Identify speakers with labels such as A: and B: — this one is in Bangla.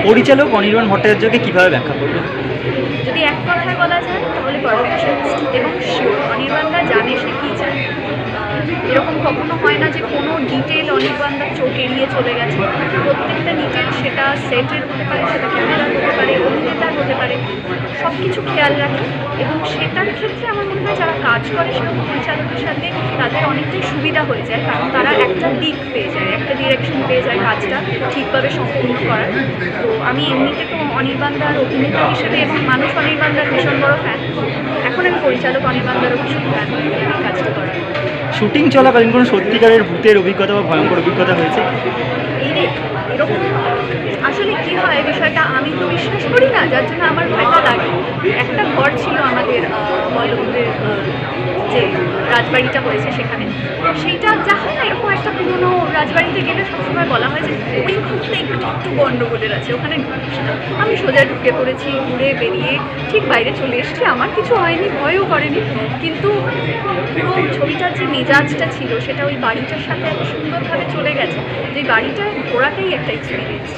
A: পরিচালক অনির্বাণ ভট্টাচার্যকে কীভাবে ব্যাখ্যা করবেন?
B: যদি এক কথায় বলা যায় তাহলে পারফেকশনিস্ট এবং শিওর। অনির্বাণদা জানে সে কী চায়। এরকম কখনো হয় না যে কোনো ডিটেল অনির্বাণদার চোখ এড়িয়ে চলে গেছে। প্রত্যেকটা ডিটেল, সেটা সেটের হতে পারে, সেটা ক্যামেরার হতে পারে, অভিনেতার হতে পারে, সব কিছু খেয়াল রাখে। এবং সেটার ক্ষেত্রে আমার মনে হয় যারা কাজ করে সেরকম পরিচালকের সাথে তাদের অনেকটাই সুবিধা হয়ে যায়, কারণ তারা একটা দিক পেয়ে যায়, একটা ডিরেকশন পেয়ে যায় কাজটা ঠিকভাবে সম্পূর্ণ করার। তো আমি এমনিতে তো অনির্বাণদার অভিনেতা হিসেবে এবং মানুষ অনির্বাণদার ভীষণ বড় ফ্যান। এখন আমি পরিচালক অনির্বাণদারও ভীষণ ফ্যান এই কাজটা করার।
A: শুটিং চলাকালীন কোনো সত্যিকারের ভূতের অভিজ্ঞতা বা ভয়ঙ্কর অভিজ্ঞতা হয়েছে?
B: এরকম আসলে কি হয় বিষয়টা, আমি তো বিশ্বাস করি না, যার জন্য আমার ভয়টা লাগে। একটা ঘর ছিল আমাদের বল্লভপুরের যে রাজবাড়িটা হয়েছে সেখানে, সেইটা যা হয় না এরকম একটা পুরোনো রাজবাড়িতে গেলে সবসময় বলা হয় যে ওই ঘুরতে একটু একটু গণ্ডগোলের আছে, ওখানে ঢুকিস না। আমি সোজা ঢুকে পড়েছি, ঘুরে বেরিয়ে ঠিক বাইরে চলে এসেছি, আমার কিছু হয়নি, ভয়ও করেনি। কিন্তু পুরো ছবিটার যে মেজাজটা ছিল সেটা ওই বাড়িটার সাথে এত সুন্দরভাবে চলে গেছে যে বাড়িটায় ঘোরাটাই একটা এক্সপিরিয়েন্স।